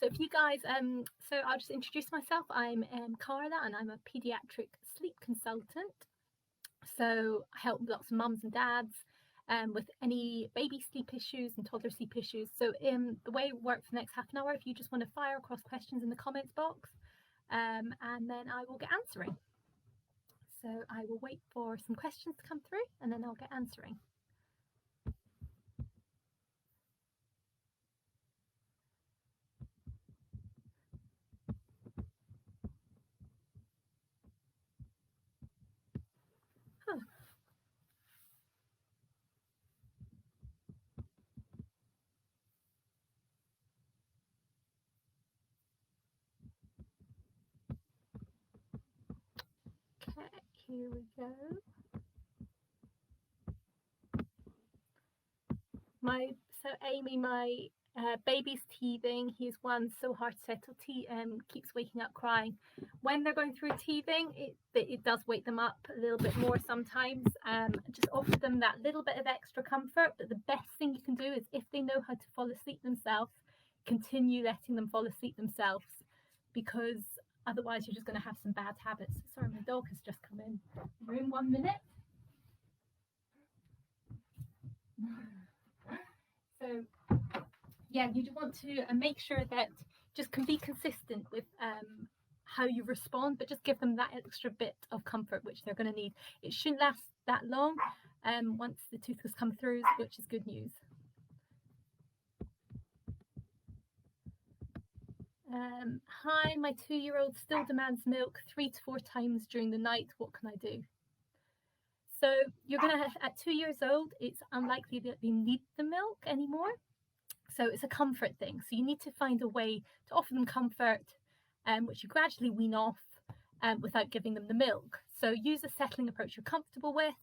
So if you guys, so I'll just introduce myself. I'm Carla, and I'm a pediatric sleep consultant. So I help lots of mums and dads with any baby sleep issues and toddler sleep issues. So the way it works for the next half an hour, if you just want to fire across questions in the comments box, and then I will get answering. So I will wait for some questions to come through, and then I'll get answering. Huh. Okay, here we go. So Amy, my baby's teething. He's one so hard to settle. Keeps waking up crying. When they're going through teething, it does wake them up a little bit more sometimes. Just offer them that little bit of extra comfort. But the best thing you can do is, if they know how to fall asleep themselves, continue letting them fall asleep themselves, because otherwise you're just going to have some bad habits. Sorry, my dog has just come in. Room 1 minute. So yeah, you want to make sure that just can be consistent with how you respond, but just give them that extra bit of comfort which they're going to need. It shouldn't last that long once the tooth has come through, which is good news. Hi, my 2-year-old still demands milk 3 to 4 times during the night. What can I do? So you're going to, at 2 years old, it's unlikely that they need the milk anymore. So it's a comfort thing. So you need to find a way to offer them comfort, which you gradually wean off without giving them the milk. So use a settling approach you're comfortable with,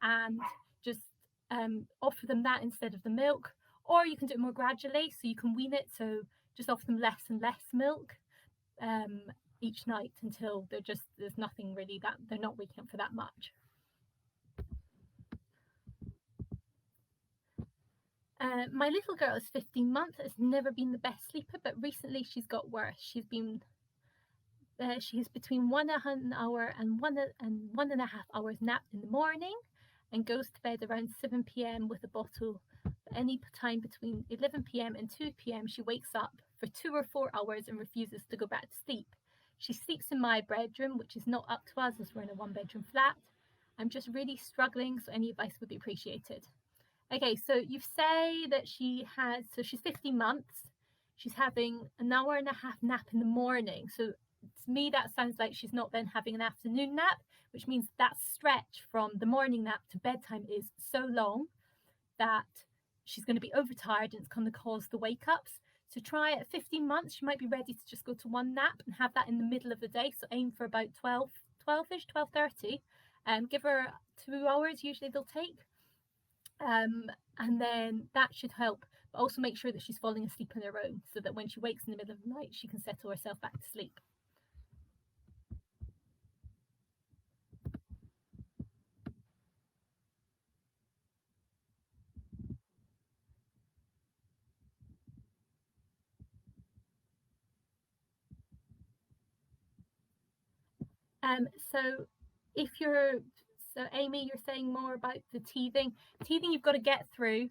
and just offer them that instead of the milk. Or you can do it more gradually, so you can wean it. So just offer them less and less milk each night until there's nothing really, that they're not waking up for that much. My little girl is 15 months, has never been the best sleeper, but recently she's got worse. She has between 1 hour and 1.5 hours nap in the morning, and goes to bed around 7 p.m. with a bottle. But any time between 11 p.m. and 2 p.m. she wakes up for 2 or 4 hours and refuses to go back to sleep. She sleeps in my bedroom, which is not up to us as we're in a 1-bedroom flat. I'm just really struggling, so any advice would be appreciated. Okay, so you say that she's 15 months. She's having an 1.5 hour nap in the morning. So to me, that sounds like she's not then having an afternoon nap, which means that stretch from the morning nap to bedtime is so long that she's going to be overtired, and it's going to cause the wake ups. So try at 15 months, she might be ready to just go to one nap and have that in the middle of the day. So aim for about 12-ish, 12:30. Give her 2 hours, usually they'll take. And then that should help. But also make sure that she's falling asleep on her own, so that when she wakes in the middle of the night, she can settle herself back to sleep. So Amy, you're saying more about the teething. Teething you've got to get through.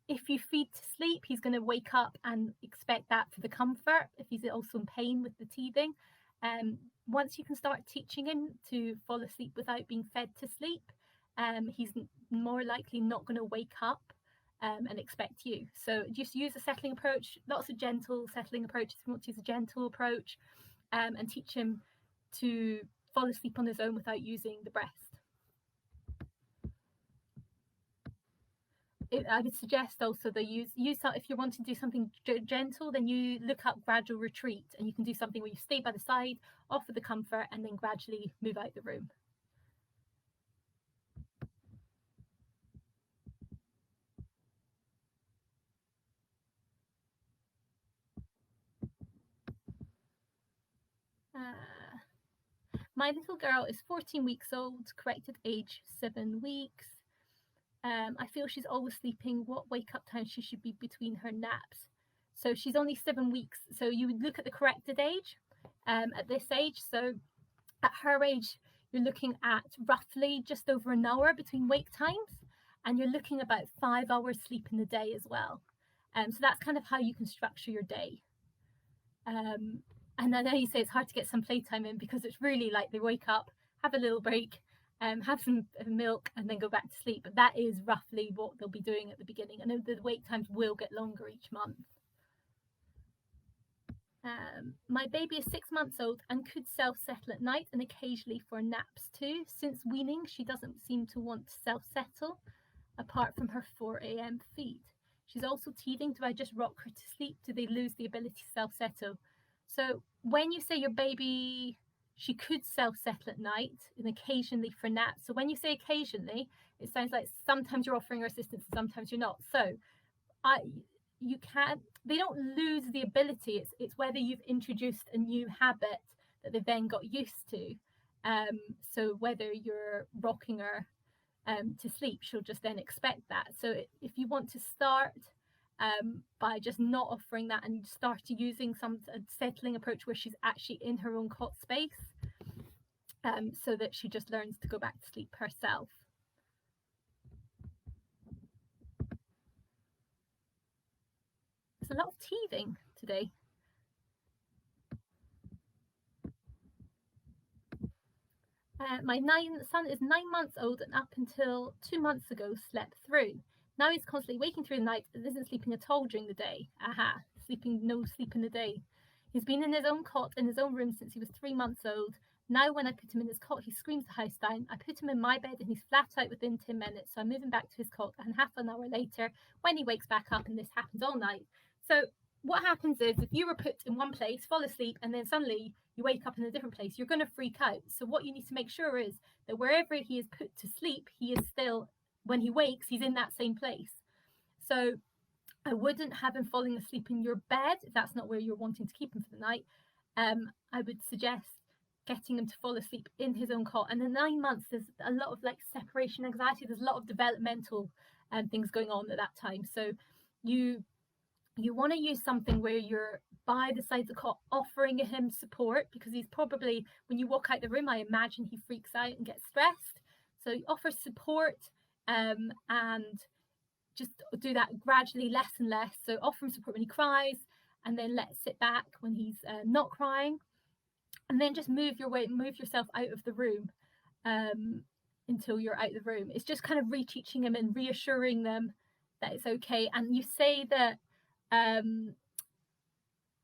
If you feed to sleep, he's going to wake up and expect that for the comfort, if he's also in pain with the teething. Once you can start teaching him to fall asleep without being fed to sleep, he's more likely not going to wake up and expect you. So just use a settling approach, lots of gentle settling approaches. If you want to use a gentle approach, and teach him to fall asleep on his own without using the breast. I would suggest also that use if you want to do something gentle, then you look up gradual retreat, and you can do something where you stay by the side, offer the comfort, and then gradually move out the room. My little girl is 14 weeks old, corrected age 7 weeks. I feel she's always sleeping. What wake up time she should be between her naps? So she's only 7 weeks. So you would look at the corrected age at this age. So at her age, you're looking at roughly just over an hour between wake times, and you're looking about 5 hours sleep in the day as well. So that's kind of how you can structure your day. And I know you say it's hard to get some playtime in because it's really like they wake up, have a little break, have some milk, and then go back to sleep. But that is roughly what they'll be doing at the beginning. I know the wake times will get longer each month. My baby is 6 months old and could self-settle at night and occasionally for naps too. Since weaning, she doesn't seem to want to self-settle apart from her 4 a.m. feed. She's also teething. Do I just rock her to sleep? Do they lose the ability to self-settle? So when you say your baby, she could self-settle at night and occasionally for naps. So when you say occasionally, it sounds like sometimes you're offering her assistance and sometimes you're not. So you can't, they don't lose the ability. It's whether you've introduced a new habit that they've then got used to. So whether you're rocking her to sleep, she'll just then expect that. So if you want to start by just not offering that and start using some settling approach where she's actually in her own cot space, so that she just learns to go back to sleep herself. There's a lot of teething today. My son is 9 months old and up until 2 months ago slept through. Now he's constantly waking through the night and isn't sleeping at all during the day. Aha, no sleep in the day. He's been in his own cot in his own room since he was 3 months old. Now when I put him in his cot, he screams the house down. I put him in my bed and he's flat out within 10 minutes. So I move him back to his cot, and half an hour later, when he wakes back up, and this happens all night. So what happens is if you were put in one place, fall asleep, and then suddenly you wake up in a different place, you're going to freak out. So what you need to make sure is that wherever he is put to sleep, he is still, when he wakes, he's in that same place. So I wouldn't have him falling asleep in your bed if that's not where you're wanting to keep him for the night. I would suggest getting him to fall asleep in his own cot. And in 9 months, there's a lot of like separation anxiety. There's a lot of developmental things going on at that time. So you want to use something where you're by the side of the cot offering him support, because he's probably, when you walk out the room, I imagine he freaks out and gets stressed. So you offer support and just do that gradually, less and less. So offer him support when he cries, and then let sit back when he's not crying, and then just move yourself out of the room until you're out of the room. It's just kind of reteaching him and reassuring them that it's okay. And you say that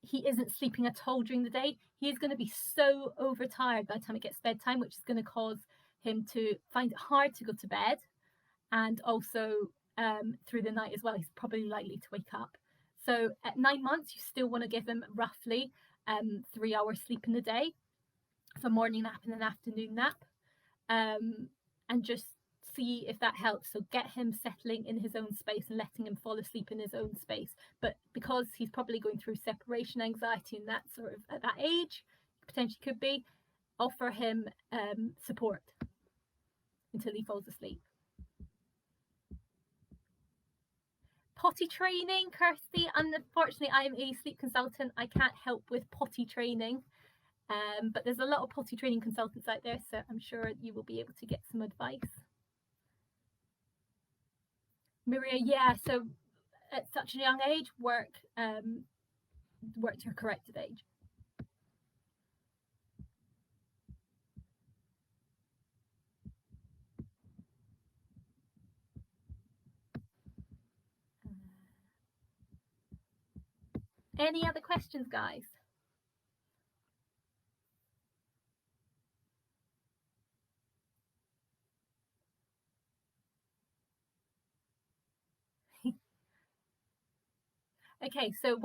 he isn't sleeping at all during the day. He is going to be so overtired by the time it gets bedtime, which is going to cause him to find it hard to go to bed, and also through the night as well, he's probably likely to wake up. So at 9 months, you still want to give him roughly 3 hours sleep in the day, for morning nap and an afternoon nap, and just see if that helps. So get him settling in his own space and letting him fall asleep in his own space. But because he's probably going through separation anxiety and that sort of at that age, potentially could be, offer him support until he falls asleep. Potty training, Kirsty. Unfortunately, I'm a sleep consultant. I can't help with potty training. But there's a lot of potty training consultants out there, so I'm sure you will be able to get some advice. Maria, yeah, so at such a young age, work to your corrected age. Any other questions, guys? Okay, so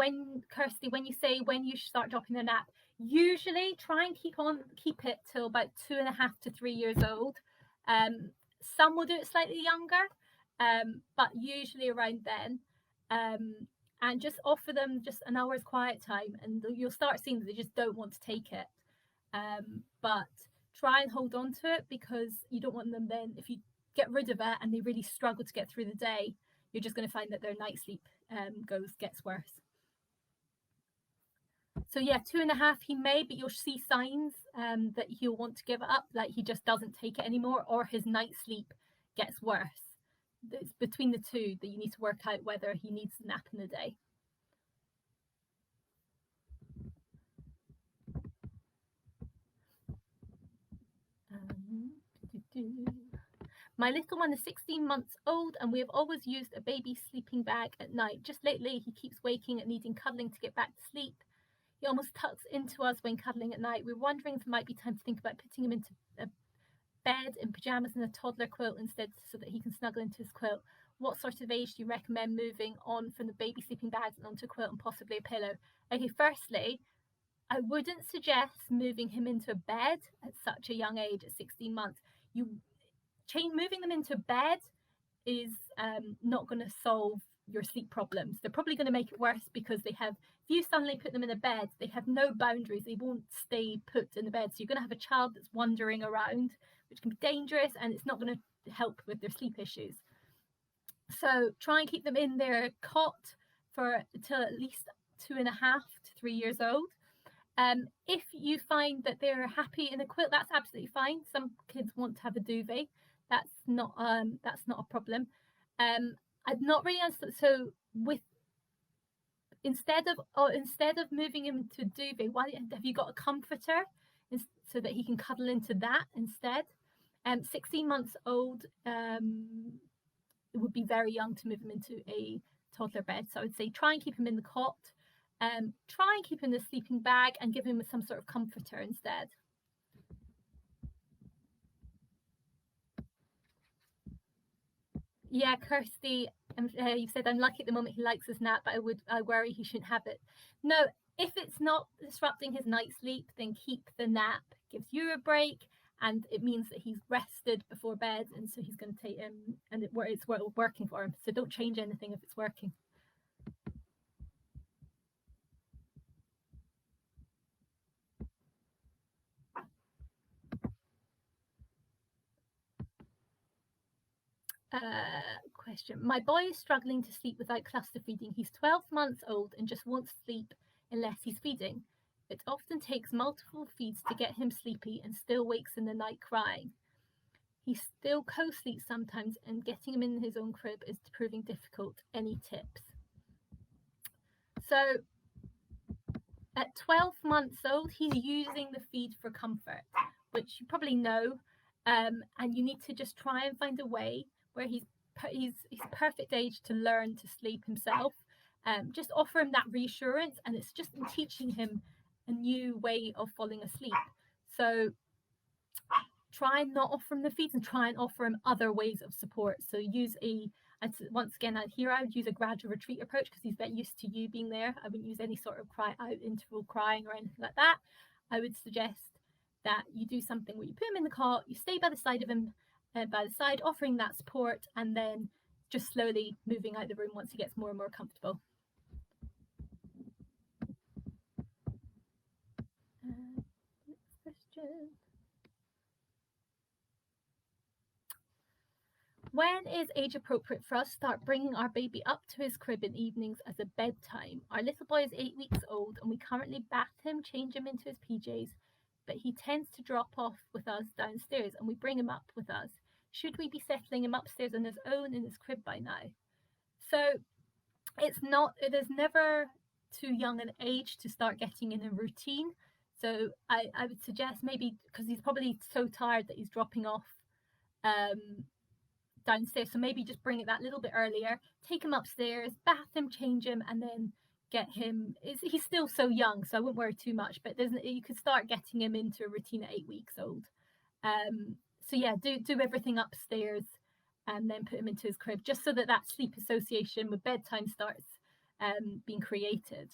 Kirsty, when you start dropping the nap, usually try and keep it till about 2.5 to 3 years old. Some will do it slightly younger, but usually around then. And just offer them just an hour's quiet time, and you'll start seeing that they just don't want to take it. But try and hold on to it, because you don't want them then, if you get rid of it and they really struggle to get through the day, you're just going to find that their night sleep gets worse. So yeah, 2.5 he may, but you'll see signs that he'll want to give it up, like he just doesn't take it anymore, or his night sleep gets worse. It's between the two that you need to work out whether he needs a nap in the day. My little one is 16 months old and we have always used a baby sleeping bag at night. Just lately, he keeps waking and needing cuddling to get back to sleep. He almost tucks into us when cuddling at night. We're wondering if it might be time to think about putting him into a bed in pajamas and a toddler quilt instead so that he can snuggle into his quilt. What sort of age do you recommend moving on from the baby sleeping bags and onto a quilt and possibly a pillow? Okay, firstly, I wouldn't suggest moving him into a bed at such a young age, at 16 months. Moving them into bed is not going to solve your sleep problems. They're probably going to make it worse because if you suddenly put them in a bed, they have no boundaries. They won't stay put in the bed. So you're going to have a child that's wandering around, which can be dangerous, and it's not going to help with their sleep issues. So try and keep them in their cot until at least 2.5 to 3 years old. If you find that they're happy in a quilt, that's absolutely fine. Some kids want to have a duvet. That's not a problem. I've not really understood. So instead of moving him to duvet, why have you got a comforter so that he can cuddle into that instead? 16 months old, it would be very young to move him into a toddler bed. So I would say try and keep him in the cot. Try and keep him in the sleeping bag and give him some sort of comforter instead. Yeah, Kirsty, you said I'm lucky at the moment he likes his nap, but I worry he shouldn't have it. No, if it's not disrupting his night sleep, then keep the nap. Gives you a break, and it means that he's rested before bed, and so he's going to take him, and it's working for him. So don't change anything if it's working. Question. My boy is struggling to sleep without cluster feeding. He's 12 months old and just wants sleep unless he's feeding. It often takes multiple feeds to get him sleepy and still wakes in the night crying. He still co-sleeps sometimes and getting him in his own crib is proving difficult. Any tips? So at 12 months old, he's using the feed for comfort, which you probably know, and you need to just try and find a way where he's perfect age to learn to sleep himself. Just offer him that reassurance, and it's just in teaching him a new way of falling asleep. So try and not offer him the feeds and try and offer him other ways of support. So once again, here I would use a gradual retreat approach because he's very used to you being there. I wouldn't use any sort of cry out interval crying or anything like that. I would suggest that you do something where you put him in the cot, you stay by the side of him, offering that support, and then just slowly moving out of the room once he gets more and more comfortable. Next question. When is age appropriate for us to start bringing our baby up to his crib in evenings as a bedtime? Our little boy is 8 weeks old and we currently bath him, change him into his PJs, but he tends to drop off with us downstairs and we bring him up with us. Should we be settling him upstairs on his own in his crib by now? So it is never too young an age to start getting in a routine. So I would suggest maybe, because he's probably so tired that he's dropping off downstairs, so maybe just bring it that little bit earlier, take him upstairs, bath him, change him, and then get him. He's still so young, so I wouldn't worry too much, but you could start getting him into a routine at 8 weeks old. So yeah, do everything upstairs and then put him into his crib, just so that sleep association with bedtime starts being created.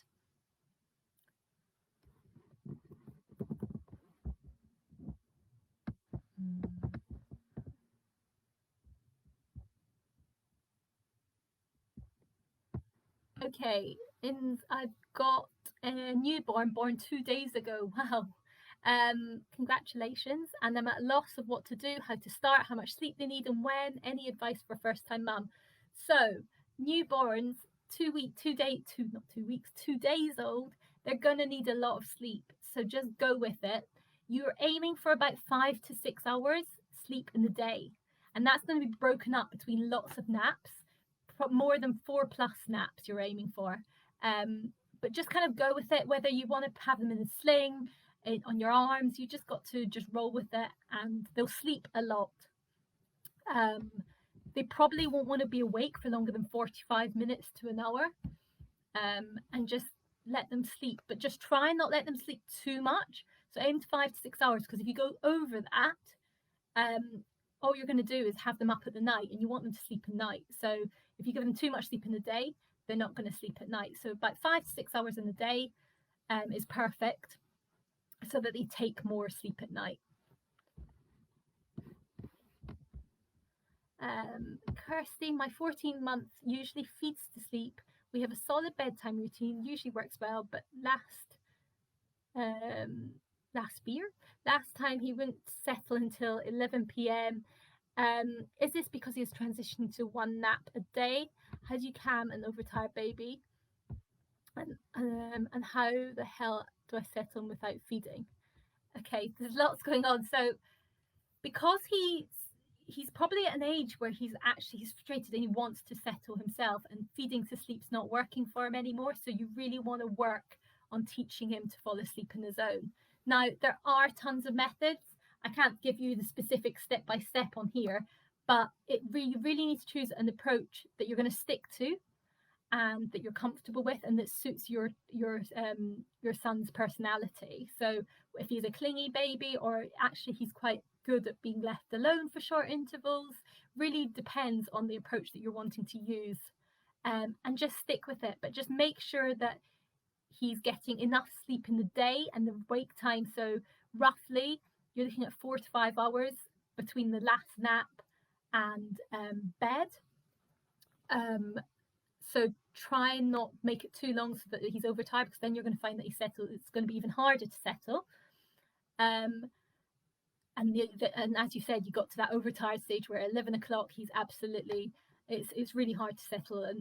Okay, I've got a newborn born 2 days ago. Wow. Congratulations. And I'm at a loss of what to do, how to start, how much sleep they need, and when. Any advice for first time mum? So, newborns, 2 days old, they're going to need a lot of sleep. So just go with it. You're aiming for about 5 to 6 hours sleep in the day. And that's going to be broken up between lots of naps, more than 4+ naps you're aiming for. But just kind of go with it, whether you want to have them in a sling, on your arms, you just got to just roll with it, and they'll sleep a lot. They probably won't want to be awake for longer than 45 minutes to an hour, and just let them sleep. But just try and not let them sleep too much. So aim to 5 to 6 hours, because if you go over that, all you're going to do is have them up at the night, and you want them to sleep at night. So if you give them too much sleep in the day, they're not going to sleep at night. So about 5 to 6 hours in the day is perfect, so that they take more sleep at night. Kirsty, my 14-month usually feeds to sleep. We have a solid bedtime routine, usually works well, but last time he wouldn't settle until 11 p.m. Is this because he has transitioned to one nap a day? How do you calm an overtired baby? And how the hell do I settle him without feeding? Okay, there's lots going on. So because he's probably at an age where he's frustrated and he wants to settle himself, and feeding to sleep's not working for him anymore. So you really want to work on teaching him to fall asleep on his own. Now, there are tons of methods. I can't give you the specific step-by-step on here, but you really need to choose an approach that you're going to stick to and that you're comfortable with, and that suits your son's personality. So if he's a clingy baby, or actually he's quite good at being left alone for short intervals, really depends on the approach that you're wanting to use. And just stick with it, but just make sure that he's getting enough sleep in the day and the wake time. So roughly you're looking at 4 to 5 hours between the last nap and bed. So try and not make it too long so that he's overtired, because then you're going to find that it's going to be even harder to settle. And as you said, you got to that overtired stage where 11 o'clock, he's absolutely, it's really hard to settle a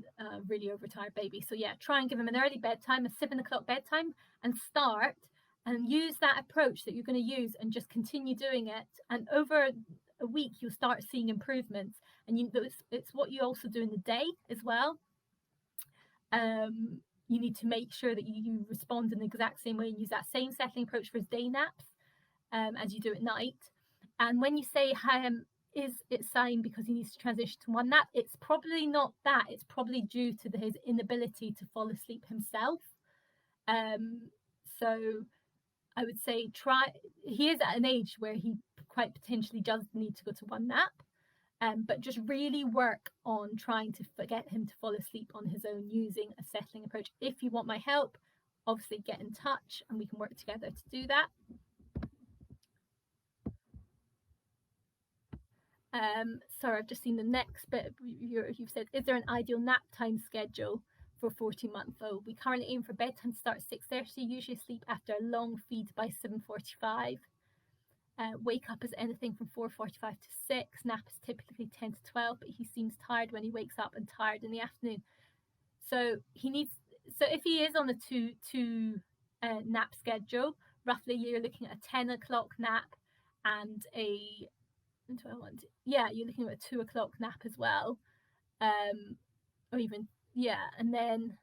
really overtired baby. So yeah, try and give him an early bedtime, a 7 o'clock bedtime, and start and use that approach that you're going to use, and just continue doing it. And over a week, you'll start seeing improvements. And it's what you also do in the day as well. You need to make sure that you respond in the exact same way and use that same settling approach for his day naps as you do at night. And when you say, is it sign because he needs to transition to one nap, it's probably not that. It's probably due to his inability to fall asleep himself. So I would say he is at an age where he quite potentially does need to go to one nap. But just really work on trying to get him to fall asleep on his own using a settling approach. If you want my help, obviously get in touch and we can work together to do that. Sorry, I've just seen the next bit. You've said, is there an ideal nap time schedule for 14-month-old? We currently aim for bedtime to start at 6:30, usually sleep after a long feed by 7:45. Wake up is anything from 4:45 to 6. Nap is typically 10 to 12, but he seems tired when he wakes up and tired in the afternoon. So if he is on a two nap schedule, roughly you're looking at a 10 o'clock nap and you're looking at a 2 o'clock nap as well. And then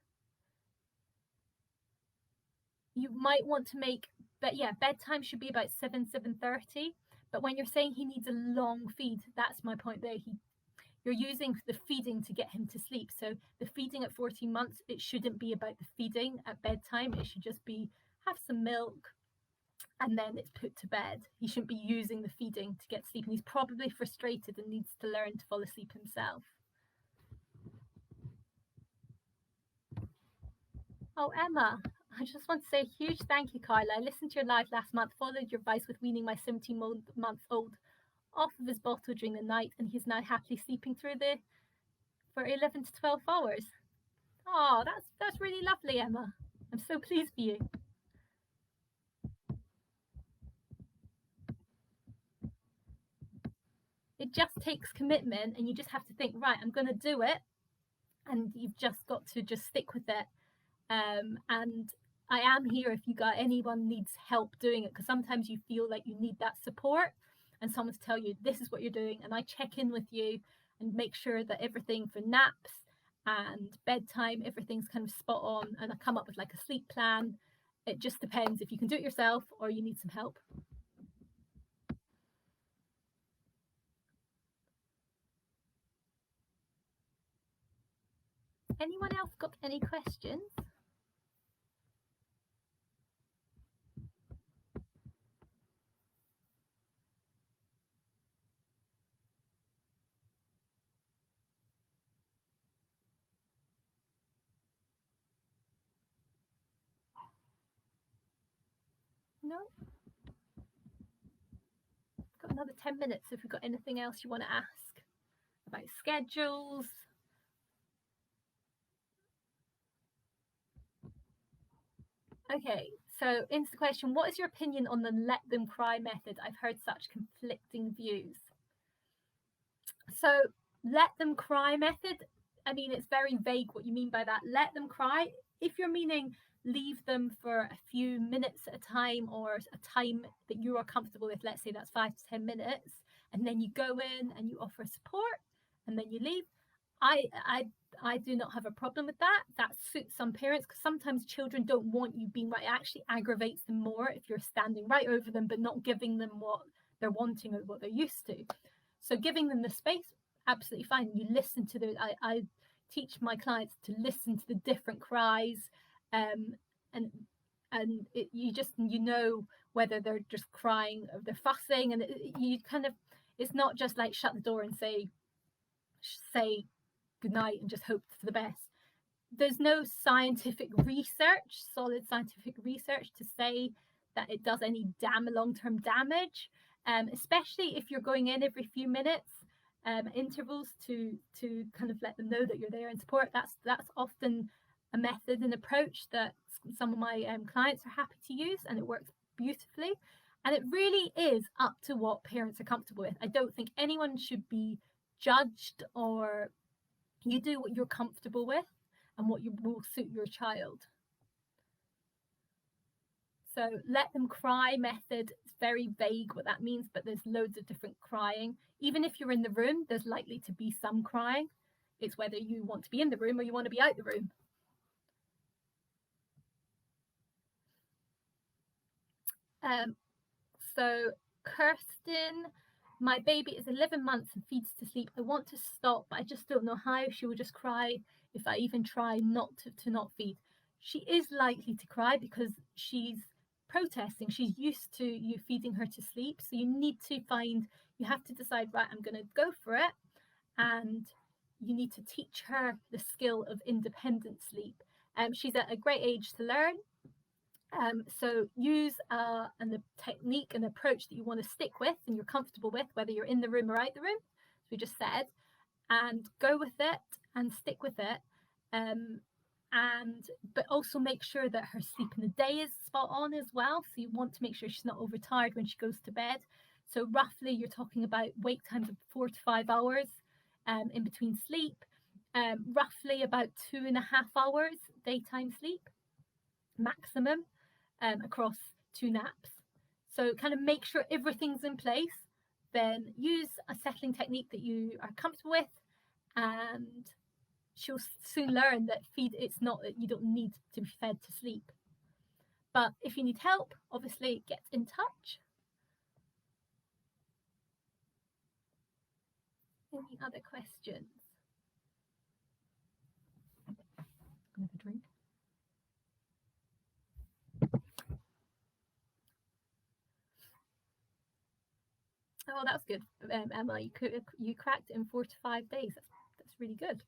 you might want to make, but yeah, bedtime should be about 7:30. But when you're saying he needs a long feed, that's my point there. You're using the feeding to get him to sleep. So the feeding at 14 months, it shouldn't be about the feeding at bedtime. It should just be have some milk and then it's put to bed. He shouldn't be using the feeding to get sleep. And he's probably frustrated and needs to learn to fall asleep himself. Oh, Emma, I just want to say a huge thank you, Carla. I listened to your live last month, followed your advice with weaning my 17-month-old off of his bottle during the night, and he's now happily sleeping for 11 to 12 hours. Oh, that's really lovely, Emma. I'm so pleased for you. It just takes commitment, and you just have to think, right, I'm going to do it, and you've just got to just stick with it. And I am here if anyone needs help doing it, because sometimes you feel like you need that support and someone's tell you this is what you're doing, and I check in with you and make sure that everything for naps and bedtime, everything's kind of spot on, and I come up with like a sleep plan. It just depends if you can do it yourself or you need some help. Anyone else got any questions? No? Got another 10 minutes if we've got anything else you want to ask about schedules. Okay, so into the question, what is your opinion on the let them cry method? I've heard such conflicting views. So, let them cry method, I mean, it's very vague what you mean by that. Let them cry. If you're meaning leave them for a few minutes at a time, or a time that you are comfortable with, let's say that's 5 to 10 minutes, and then you go in and you offer support and then you leave, I do not have a problem with that. That suits some parents, because sometimes children don't want you being right. It actually aggravates them more if you're standing right over them but not giving them what they're wanting or what they're used to. So giving them the space, absolutely fine. You listen to I teach my clients to listen to the different cries, um, and you just whether they're just crying or they're fussing, and you kind of, it's not just like shut the door and say good night and just hope for the best. There's no solid scientific research to say that it does any long-term damage, especially if you're going in every few minutes, intervals, to kind of let them know that you're there and support. That's often a method and approach that some of my clients are happy to use, and it works beautifully. And it really is up to what parents are comfortable with. I don't think anyone should be judged, or you do what you're comfortable with and what will suit your child. So let them cry method, it's very vague what that means, but there's loads of different crying. Even if you're in the room, there's likely to be some crying. It's whether you want to be in the room or you want to be out the room. So Kirsten, my baby is 11 months and feeds to sleep. I want to stop, but I just don't know how. She will just cry if I even try not to not feed. She is likely to cry because she's protesting. She's used to you feeding her to sleep. So you have to decide, right, I'm going to go for it. And you need to teach her the skill of independent sleep. She's at a great age to learn. So use the technique and approach that you want to stick with and you're comfortable with, whether you're in the room or out the room, as we just said, and go with it and stick with it. But also make sure that her sleep in the day is spot on as well. So you want to make sure she's not overtired when she goes to bed. So roughly you're talking about wake times of 4 to 5 hours in between sleep, roughly about 2.5 hours daytime sleep maximum, across 2 naps. So kind of make sure everything's in place, then use a settling technique that you are comfortable with, and she'll soon learn that it's not that you don't need to be fed to sleep. But if you need help, obviously get in touch. Any other questions? I'm gonna have a drink. Oh, that's good, Emma. You cracked it in 4 to 5 days. That's really good.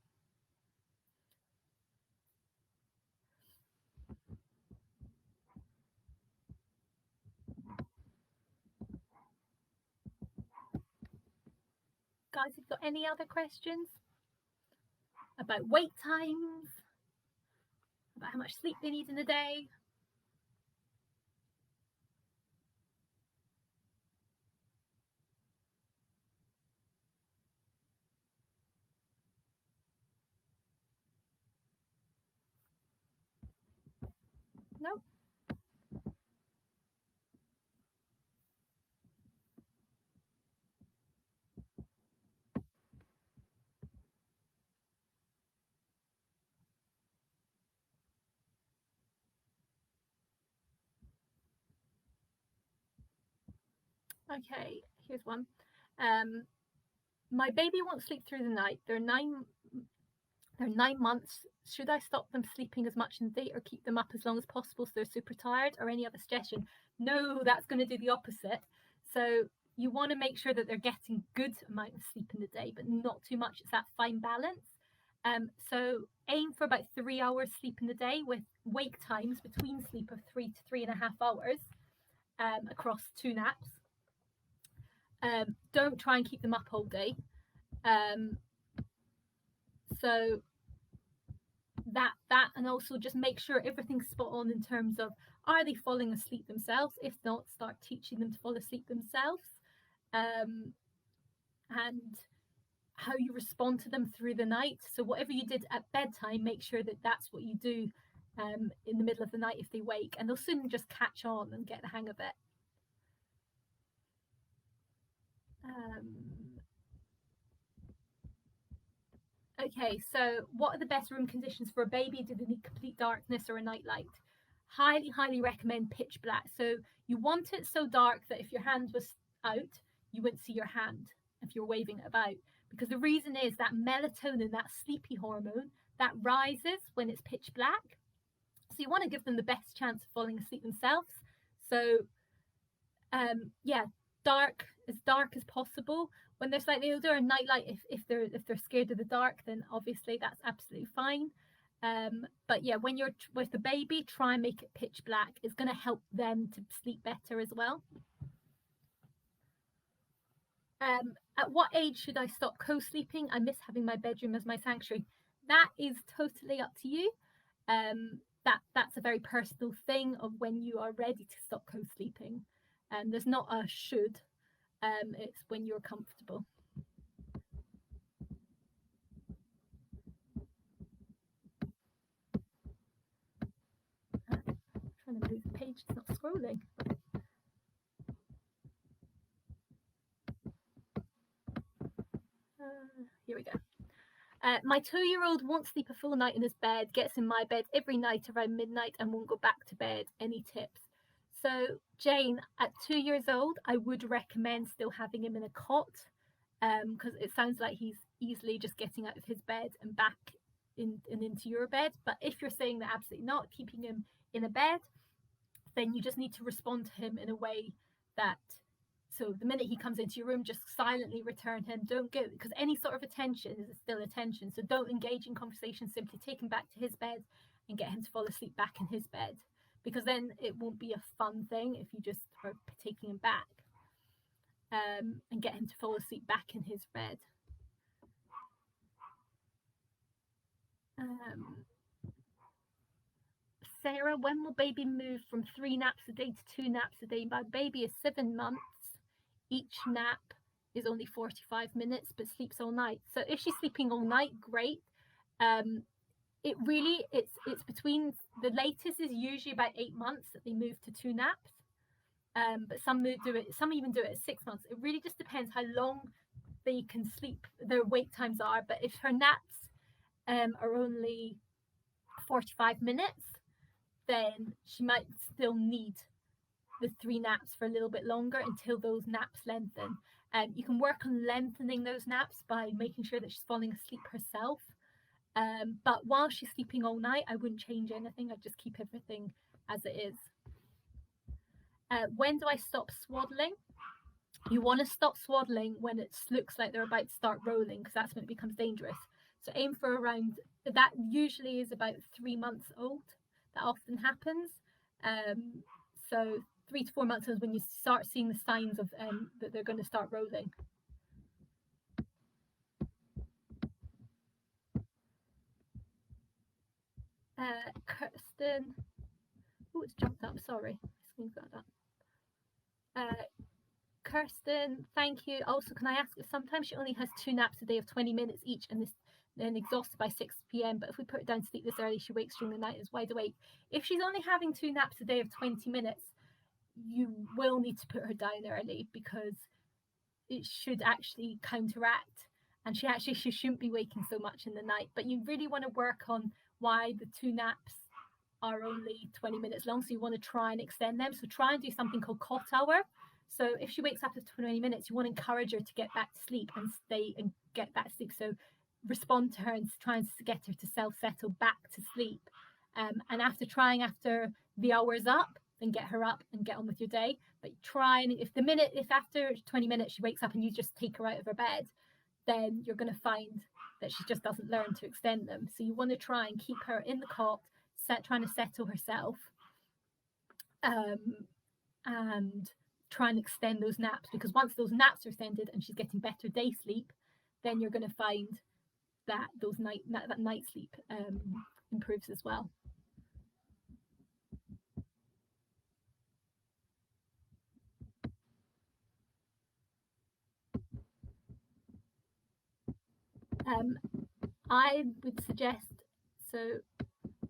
Guys, have you got any other questions about wait times, about how much sleep they need in a day? No? Okay, here's one. My baby won't sleep through the night. They're 9 months. Should I stop them sleeping as much in the day or keep them up as long as possible so they're super tired, or any other suggestion? No, that's going to do the opposite. So you want to make sure that they're getting good amount of sleep in the day, but not too much. It's that fine balance. So aim for about 3 hours sleep in the day with wake times between sleep of 3 to 3.5 hours across 2 naps. Don't try and keep them up all day. Um, so that and also just make sure everything's spot on in terms of, are they falling asleep themselves? If not, start teaching them to fall asleep themselves. And how you respond to them through the night. So whatever you did at bedtime, make sure that that's what you do in the middle of the night if they wake, and they'll soon just catch on and get the hang of it. Okay, so what are the best room conditions for a baby? Do they need complete darkness or a night light? Highly, highly recommend pitch black. So you want it so dark that if your hand was out, you wouldn't see your hand if you're waving it about. Because the reason is that melatonin, that sleepy hormone, that rises when it's pitch black. So you want to give them the best chance of falling asleep themselves. So yeah, dark as possible. When they're slightly older, a nightlight, if they're scared of the dark, then obviously that's absolutely fine. But yeah, when you're with the baby, try and make it pitch black. It's going to help them to sleep better as well. At what age should I stop co-sleeping? I miss having my bedroom as my sanctuary. That is totally up to you. That's a very personal thing of when you are ready to stop co-sleeping. There's not a should. It's when you're comfortable. Trying to move the page, it's not scrolling. Here we go. My 2-year-old won't sleep a full night in his bed, gets in my bed every night around midnight and won't go back to bed. Any tips? So, Jane, at 2 years old, I would recommend still having him in a cot, because it sounds like he's easily just getting out of his bed and back and into your bed. But if you're saying that absolutely not, keeping him in a bed, then you just need to respond to him in a way that, so the minute he comes into your room, just silently return him. Don't go, because any sort of attention is still attention. So don't engage in conversation. Simply take him back to his bed and get him to fall asleep back in his bed, because then it won't be a fun thing if you just are taking him back, and get him to fall asleep back in his bed. Sarah, when will baby move from 3 naps a day to 2 naps a day? My baby is 7 months. Each nap is only 45 minutes, but sleeps all night. So if she's sleeping all night, great. It's between, the latest is usually about 8 months that they move to 2 naps. But some even do it at 6 months. It really just depends how long they can sleep, their wake times are. But if her naps are only 45 minutes, then she might still need the 3 naps for a little bit longer until those naps lengthen. You can work on lengthening those naps by making sure that she's falling asleep herself. But while she's sleeping all night, I wouldn't change anything. I'd just keep everything as it is. When do I stop swaddling? You want to stop swaddling when it looks like they're about to start rolling, because that's when it becomes dangerous. So aim for around, that usually is about 3 months old. That often happens. So 3 to 4 months is when you start seeing the signs of that they're going to start rolling. Kirsten, oh, it's jumped up. Sorry, screen's got that. Kirsten, thank you. Also, can I ask, sometimes she only has 2 naps a day of 20 minutes each and is then exhausted by 6 p.m. But if we put her down to sleep this early, she wakes during the night and is wide awake. If she's only having 2 naps a day of 20 minutes, you will need to put her down early, because it should actually counteract, and she shouldn't be waking so much in the night. But you really want to work on why the 2 naps are only 20 minutes long. So you want to try and extend them. So try and do something called cot hour. So if she wakes up after 20 minutes, you want to encourage her to get back to sleep and stay and get back to sleep. So respond to her and try and get her to self-settle back to sleep. And after the hour's up, then get her up and get on with your day. But try and if after 20 minutes she wakes up and you just take her out of her bed, then you're going to find that she just doesn't learn to extend them. So you want to try and keep her in the cot, trying to settle herself, and try and extend those naps, because once those naps are extended and she's getting better day sleep, then you're going to find that that night sleep improves as well. I would suggest, so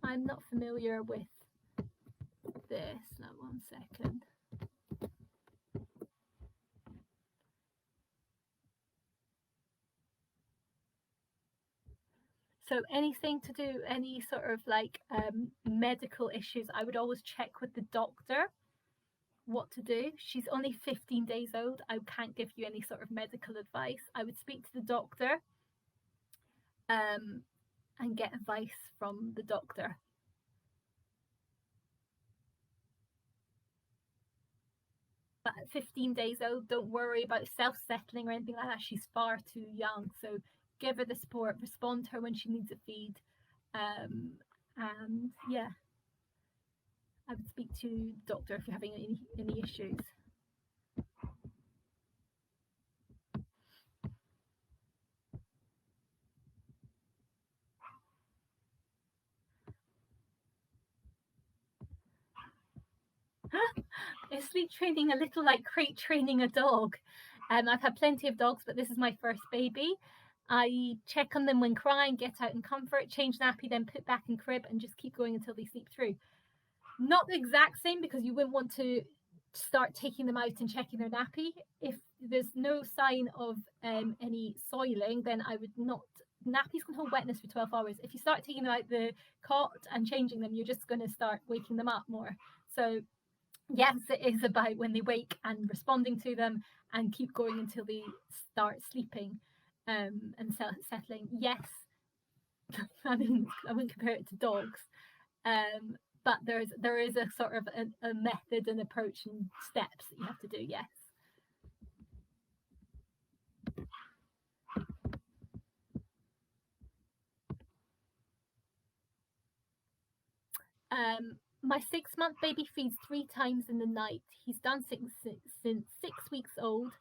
I'm not familiar with this. Now, 1 second. So anything to do, any sort of like medical issues, I would always check with the doctor what to do. She's only 15 days old. I can't give you any sort of medical advice. I would speak to the doctor and get advice from the doctor. But at 15 days old, don't worry about self-settling or anything like that. She's far too young. So give her the support, respond to her when she needs a feed. And yeah, I would speak to the doctor if you're having any issues. Is sleep training a little like crate training a dog? I've had plenty of dogs, but this is my first baby. I check on them when crying, get out in comfort, change nappy, then put back in crib, and just keep going until they sleep through. Not the exact same, because you wouldn't want to start taking them out and checking their nappy. If there's no sign of any soiling, then I would not. Nappies can hold wetness for 12 hours. If you start taking them out the cot and changing them, you're just going to start waking them up more. So yes, it is about when they wake and responding to them, and keep going until they start sleeping and settling. Yes, I mean, I wouldn't compare it to dogs, but there is a sort of a method and approach and steps that you have to do. Yes. My 6-month baby feeds 3 times in the night. He's done since 6 weeks old.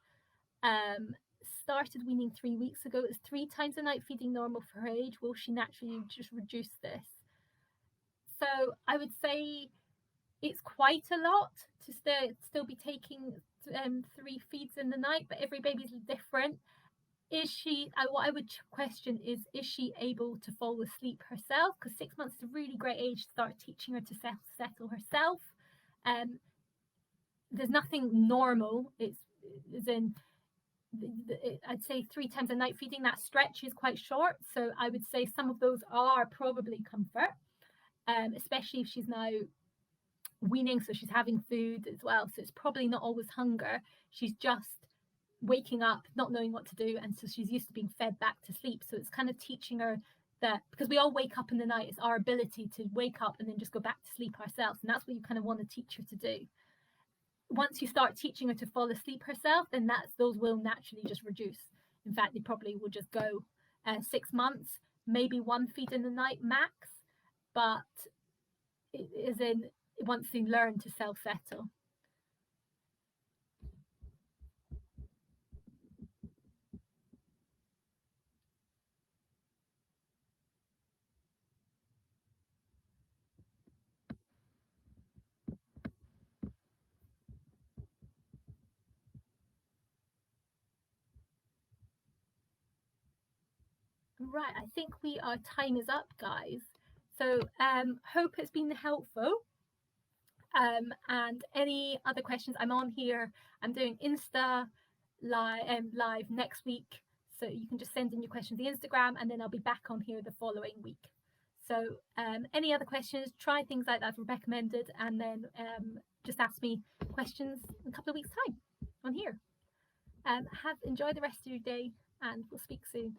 Started weaning 3 weeks ago. Is 3 times a night feeding normal for her age? Will she naturally just reduce this? So I would say it's quite a lot to still be taking 3 feeds in the night, but every baby's different. Is she, what I would question is she able to fall asleep herself? Because 6 months is a really great age to start teaching her to settle herself. There's nothing normal. It's as in, I'd say 3 times a night feeding, that stretch is quite short. So I would say some of those are probably comfort, especially if she's now weaning, so she's having food as well. So it's probably not always hunger. She's just waking up, not knowing what to do, and so she's used to being fed back to sleep. So it's kind of teaching her that, because we all wake up in the night, it's our ability to wake up and then just go back to sleep ourselves, and that's what you kind of want to teach her to do. Once you start teaching her to fall asleep herself, then those will naturally just reduce. In fact, they probably will just go 6 months, maybe 1 feed in the night max, but it is in once they learn to self-settle. Right, I think our time is up, guys. So hope it's been helpful. And any other questions, I'm on here. I'm doing Insta live next week, so you can just send in your questions to the Instagram, and then I'll be back on here the following week. So any other questions, try things like that as recommended, and then just ask me questions in a couple of weeks' time. on here. Enjoy the rest of your day, and we'll speak soon.